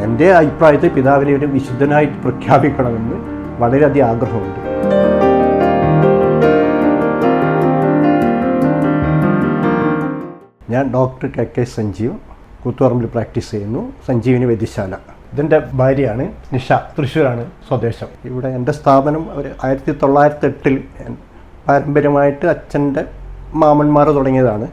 എൻ്റെ അഭിപ്രായത്തിൽ പിതാവിനെ ഒരു വിശുദ്ധനായിട്ട് പ്രഖ്യാപിക്കണമെന്ന് വളരെയധികം ആഗ്രഹമുണ്ട്. ഞാൻ ഡോക്ടർ കെ സഞ്ജീവ് കൂത്തുപറമ്പിൽ പ്രാക്ടീസ് ചെയ്യുന്നു, സഞ്ജീവിനി വൈദ്യശാല. ഇതിൻ്റെ ഭാര്യയാണ് നിഷ, തൃശ്ശൂരാണ് സ്വദേശം. ഇവിടെ എൻ്റെ സ്ഥാപനം ഒരു 1908 പാരമ്പര്യമായിട്ട് അച്ഛൻ്റെ മാമന്മാർ തുടങ്ങിയതാണ്.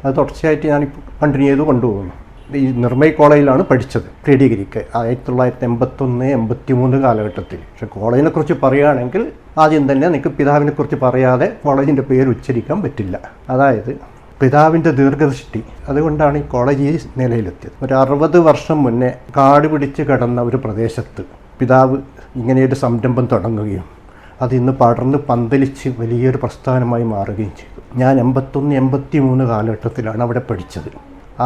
അത് തുടർച്ചയായിട്ട് ഞാനിപ്പോൾ കണ്ടിന്യൂ ചെയ്ത് കൊണ്ടുപോകുന്നു. ഈ നിർമ്മയ് കോളേജിലാണ് പഠിച്ചത് പ്രീ ഡിഗ്രിക്ക് 1981-83 കാലഘട്ടത്തിൽ. പക്ഷെ കോളേജിനെ കുറിച്ച് പറയുകയാണെങ്കിൽ ആദ്യം തന്നെ നിങ്ങൾക്ക് പിതാവിനെ കുറിച്ച് പറയാതെ കോളേജിൻ്റെ പേര് ഉച്ചരിക്കാൻ പറ്റില്ല. അതായത് പിതാവിൻ്റെ ദീർഘദൃഷ്ടി, അതുകൊണ്ടാണ് ഈ കോളേജ് ഈ നിലയിലെത്തിയത്. ഒരു 60 വർഷം മുന്നേ കാട് പിടിച്ച് കിടന്ന ഒരു പ്രദേശത്ത് പിതാവ് ഇങ്ങനെയൊരു സംരംഭം തുടങ്ങുകയും അത് ഇന്ന് പടർന്ന് പന്തലിച്ച് വലിയൊരു പ്രസ്ഥാനമായി മാറുകയും ചെയ്തു. ഞാൻ 81-83 കാലഘട്ടത്തിലാണ് അവിടെ പഠിച്ചത്.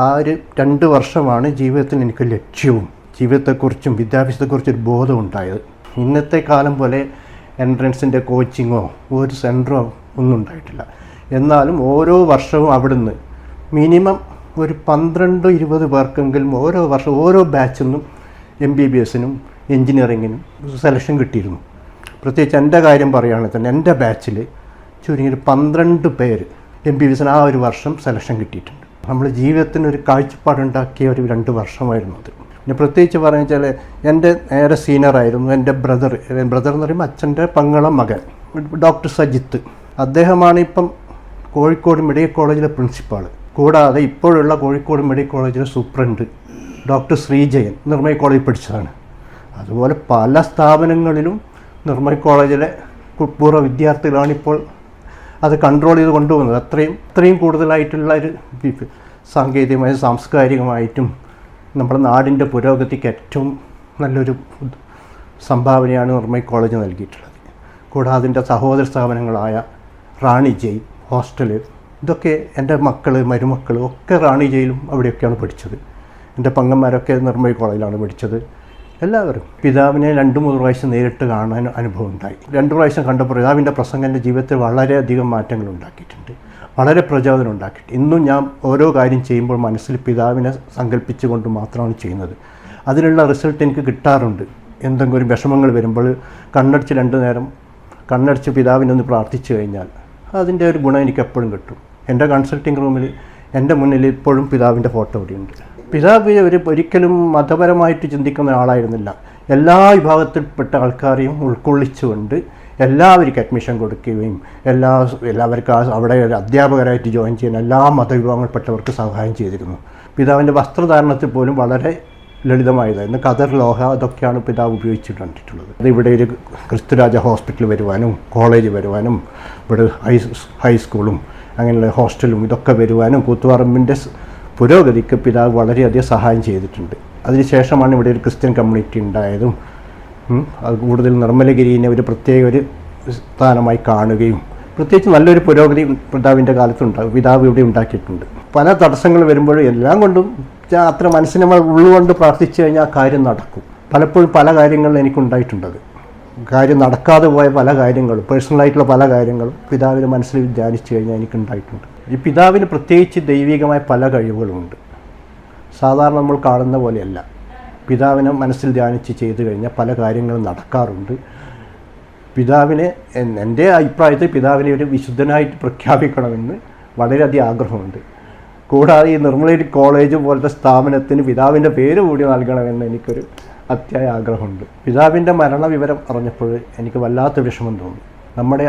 ആ ഒരു 2 വർഷമാണ് ജീവിതത്തിൽ എനിക്ക് ലക്ഷ്യവും ജീവിതത്തെക്കുറിച്ചും വിദ്യാഭ്യാസത്തെക്കുറിച്ചൊരു ബോധം ഉണ്ടായത്. ഇന്നത്തെ കാലം പോലെ എൻട്രൻസിൻ്റെ കോച്ചിങ്ങോ ഒരു സെൻറ്ററോ ഒന്നും ഉണ്ടായിട്ടില്ല. എന്നാലും ഓരോ വർഷവും അവിടുന്ന് മിനിമം ഒരു 12-20 പേർക്കെങ്കിലും ഓരോ വർഷം ഓരോ ബാച്ചിൽ നിന്നും MBBSനും എൻജിനീയറിങ്ങിനും സെലക്ഷൻ കിട്ടിയിരുന്നു. പ്രത്യേകിച്ച് എൻ്റെ കാര്യം പറയുകയാണെങ്കിൽ തന്നെ എൻ്റെ ബാച്ചിൽ ചുരുങ്ങിയൊരു 12 പേര് MBBSന് ആ ഒരു വർഷം സെലക്ഷൻ കിട്ടിയിട്ടുണ്ട്. നമ്മൾ ജീവിതത്തിനൊരു കാഴ്ചപ്പാടുണ്ടാക്കിയ ഒരു 2 വർഷമായിരുന്നു അത്. പിന്നെ പ്രത്യേകിച്ച് പറഞ്ഞു വെച്ചാൽ എൻ്റെ നേരെ സീനിയറായിരുന്നു എൻ്റെ ബ്രദർ എന്ന് പറയുമ്പോൾ അച്ഛൻ്റെ പങ്ങള മകൻ ഡോക്ടർ സജിത്ത്. അദ്ദേഹമാണ് ഇപ്പം കോഴിക്കോട് മെഡിക്കൽ കോളേജിലെ പ്രിൻസിപ്പാൾ. കൂടാതെ ഇപ്പോഴുള്ള കോഴിക്കോട് മെഡിക്കൽ കോളേജിലെ സൂപ്രണ്ട് ഡോക്ടർ ശ്രീജയൻ നിർമ്മയ് കോളേജിൽ പഠിച്ചതാണ്. അതുപോലെ പല സ്ഥാപനങ്ങളിലും നിർമ്മയ് കോളേജിലെ പൂർവ്വ വിദ്യാർത്ഥികളാണിപ്പോൾ അത് കൺട്രോൾ ചെയ്ത് കൊണ്ടുപോകുന്നത്. അത്രയും കൂടുതലായിട്ടുള്ള ഒരു സാങ്കേതികമായും സാംസ്കാരികമായിട്ടും നമ്മുടെ നാടിൻ്റെ പുരോഗതിക്ക് ഏറ്റവും നല്ലൊരു സംഭാവനയാണ് നിർമ്മയ് കോളേജ് നൽകിയിട്ടുള്ളത്. കൂടാതെ അതിൻ്റെ സഹോദര സ്ഥാപനങ്ങളായ റാണി ജയിൽ, ഹോസ്റ്റല്, ഇതൊക്കെ എൻ്റെ മരുമക്കൾ ഒക്കെ റാണി ജയിലും അവിടെയൊക്കെയാണ് പഠിച്ചത്. എൻ്റെ പങ്ങന്മാരൊക്കെ നിർമ്മയ് കോളേജിലാണ് പഠിച്ചത്. എല്ലാവരും പിതാവിനെ 2-3 പ്രാവശ്യം നേരിട്ട് കാണാൻ അനുഭവം ഉണ്ടായി. 2 പ്രാവശ്യം കണ്ടപ്പോൾ പിതാവിൻ്റെ പ്രസംഗം എൻ്റെ ജീവിതത്തിൽ വളരെയധികം മാറ്റങ്ങൾ ഉണ്ടാക്കിയിട്ടുണ്ട്, വളരെ പ്രചോദനം ഉണ്ടാക്കിയിട്ടുണ്ട്. ഇന്നും ഞാൻ ഓരോ കാര്യം ചെയ്യുമ്പോൾ മനസ്സിൽ പിതാവിനെ സങ്കല്പിച്ചുകൊണ്ട് മാത്രമാണ് ചെയ്യുന്നത്. അതിനുള്ള റിസൾട്ട് എനിക്ക് കിട്ടാറുണ്ട്. എന്തെങ്കിലും വിഷമങ്ങൾ വരുമ്പോൾ കണ്ണടച്ച് 2 നേരം കണ്ണടച്ച് പിതാവിനൊന്ന് പ്രാർത്ഥിച്ചു കഴിഞ്ഞാൽ അതിൻ്റെ ഒരു ഗുണം എനിക്ക് എപ്പോഴും കിട്ടും. എൻ്റെ കൺസൾട്ടിങ് റൂമിൽ എൻ്റെ മുന്നിൽ ഇപ്പോഴും പിതാവിൻ്റെ ഫോട്ടോ ഇവിടെയുണ്ട്. പിതാവ് ഒരിക്കലും മതപരമായിട്ട് ചിന്തിക്കുന്ന ആളായിരുന്നില്ല. എല്ലാ വിഭാഗത്തിൽപ്പെട്ട ആൾക്കാരെയും ഉൾക്കൊള്ളിച്ചുകൊണ്ട് എല്ലാവർക്കും അഡ്മിഷൻ കൊടുക്കുകയും എല്ലാവർക്കും അവിടെ അധ്യാപകരായിട്ട് ജോയിൻ ചെയ്യുന്ന എല്ലാ മതവിഭാഗങ്ങളിൽപ്പെട്ടവർക്ക് സഹായം ചെയ്തിരുന്നു. പിതാവിൻ്റെ വസ്ത്രധാരണത്തിൽ പോലും വളരെ ലളിതമായതായിരുന്നു. ഖദർ ലോഹ അതൊക്കെയാണ് പിതാവ് ഉപയോഗിച്ചിട്ടുള്ളത്. അത് ഇവിടെ ഒരു ക്രിസ്തുരാജ ഹോസ്പിറ്റൽ വരുവാനും കോളേജ് വരുവാനും ഇവിടെ ഹൈസ്കൂളും അങ്ങനെയുള്ള ഹോസ്റ്റലും ഇതൊക്കെ വരുവാനും കൂത്തുപറമ്പിൻ്റെ പുരോഗതിക്ക് പിതാവ് വളരെയധികം സഹായം ചെയ്തിട്ടുണ്ട്. അതിനുശേഷമാണ് ഇവിടെ ഒരു ക്രിസ്ത്യൻ കമ്മ്യൂണിറ്റി ഉണ്ടായതും അത് കൂടുതൽ നിർമ്മലഗിരിനെ ഒരു പ്രത്യേക ഒരു സ്ഥാനമായി കാണുകയും പ്രത്യേകിച്ച് നല്ലൊരു പുരോഗതി പിതാവിൻ്റെ കാലത്തുണ്ടാകും. പിതാവ് ഇവിടെ ഉണ്ടാക്കിയിട്ടുണ്ട്. പല തടസ്സങ്ങൾ വരുമ്പോഴും എല്ലാം കൊണ്ടും അത്ര മനസ്സിനെ ഉള്ളുകൊണ്ട് പ്രാർത്ഥിച്ചു കഴിഞ്ഞാൽ കാര്യം നടക്കും. പലപ്പോഴും പല കാര്യങ്ങളും എനിക്കുണ്ടായിട്ടുണ്ടത്. കാര്യം നടക്കാതെ പോയ പല കാര്യങ്ങളും പേഴ്സണലായിട്ടുള്ള പല കാര്യങ്ങളും പിതാവിൻ്റെ മനസ്സിൽ ധ്യാനിച്ചു കഴിഞ്ഞാൽ എനിക്കുണ്ടായിട്ടുണ്ട്. ഈ പിതാവിന് പ്രത്യേകിച്ച് ദൈവികമായ പല കഴിവുകളുമുണ്ട്. സാധാരണ നമ്മൾ കാണുന്ന പോലെയല്ല. പിതാവിനെ മനസ്സിൽ ധ്യാനിച്ച് ചെയ്തു കഴിഞ്ഞാൽ പല കാര്യങ്ങളും നടക്കാറുണ്ട്. പിതാവിനെ എൻ്റെ അഭിപ്രായത്തിൽ പിതാവിനെ ഒരു വിശുദ്ധനായിട്ട് പ്രഖ്യാപിക്കണമെന്ന് വളരെയധികം ആഗ്രഹമുണ്ട്. കൂടാതെ ഈ നിർമ്മലഗിരി കോളേജ് പോലത്തെ സ്ഥാപനത്തിന് പിതാവിൻ്റെ പേര് കൂടി നൽകണമെന്ന് എനിക്കൊരു അത്യായ ആഗ്രഹമുണ്ട്. പിതാവിൻ്റെ മരണവിവരം അറിഞ്ഞപ്പോൾ എനിക്ക് വല്ലാത്ത വിഷമം തോന്നി. നമ്മുടെ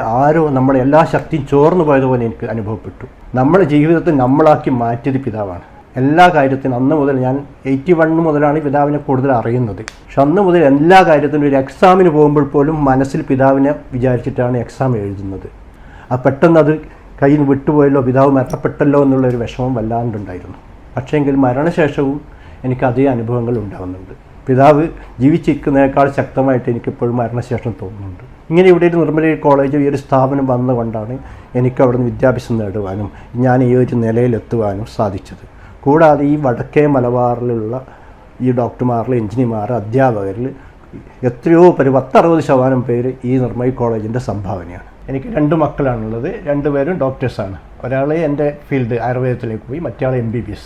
എല്ലാ ശക്തിയും ചോർന്നു പോയതുപോലെ എനിക്ക് അനുഭവപ്പെട്ടു. നമ്മുടെ ജീവിതത്തിൽ നമ്മളാക്കി മാറ്റിയത് പിതാവാണ്. എല്ലാ കാര്യത്തിനും അന്ന് മുതൽ ഞാൻ 81 മുതലാണ് പിതാവിനെ കൂടുതൽ അറിയുന്നത്. പക്ഷെ അന്ന് മുതൽ എല്ലാ കാര്യത്തിനും ഒരു എക്സാമിന് പോകുമ്പോൾ പോലും മനസ്സിൽ പിതാവിനെ വിചാരിച്ചിട്ടാണ് എക്സാം എഴുതുന്നത്. പെട്ടെന്ന് അത് കയ്യിൽ നിന്ന് വിട്ടുപോയല്ലോ, പിതാവ് മരണപ്പെട്ടല്ലോ എന്നുള്ളൊരു വിഷമം വല്ലാണ്ടുണ്ടായിരുന്നു. പക്ഷേങ്കിൽ മരണശേഷവും എനിക്ക് അതേ അനുഭവങ്ങൾ ഉണ്ടാകുന്നുണ്ട്. പിതാവ് ജീവിച്ചിരിക്കുന്നതിനേക്കാൾ ശക്തമായിട്ട് എനിക്കിപ്പോഴും മരണശേഷം തോന്നുന്നുണ്ട്. ഇങ്ങനെ ഇവിടെ ഒരു നിർമ്മലഗിരി കോളേജ് ഈ ഒരു സ്ഥാപനം വന്നുകൊണ്ടാണ് എനിക്ക് അവിടെ നിന്ന് വിദ്യാഭ്യാസം നേടുവാനും ഞാൻ ഈ ഒരു നിലയിലെത്തുവാനും സാധിച്ചത്. കൂടാതെ ഈ വടക്കേ മലബാറിലുള്ള ഈ ഡോക്ടർമാരിൽ എഞ്ചിനീയർമാർ അധ്യാപകരിൽ എത്രയോ 10-60% പേര് ഈ നിർമ്മലഗിരി കോളേജിൻ്റെ സംഭാവനയാണ്. എനിക്ക് 2 മക്കളാണുള്ളത്. 2 പേരും ഡോക്ടേഴ്സാണ്. ഒരാൾ എൻ്റെ ഫീൽഡ് ആയുർവേദത്തിലേക്ക് പോയി, മറ്റയാൾ MBBS.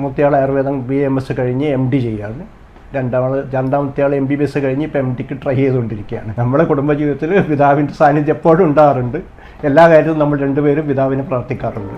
മൂത്തയാൾ ആയുർവേദം BAMS കഴിഞ്ഞ് MD ചെയ്യാണ്. രണ്ടാമത്തെ ആൾ MBBS കഴിഞ്ഞ് ഇപ്പം MDക്ക് ട്രൈ ചെയ്തുകൊണ്ടിരിക്കുകയാണ്. നമ്മുടെ കുടുംബജീവിതത്തിൽ പിതാവിൻ്റെ സാന്നിധ്യം എപ്പോഴും ഉണ്ടാകാറുണ്ട്. എല്ലാ കാര്യവും നമ്മൾ രണ്ടുപേരും പിതാവിനെ പ്രാർത്ഥിക്കാറുണ്ട്.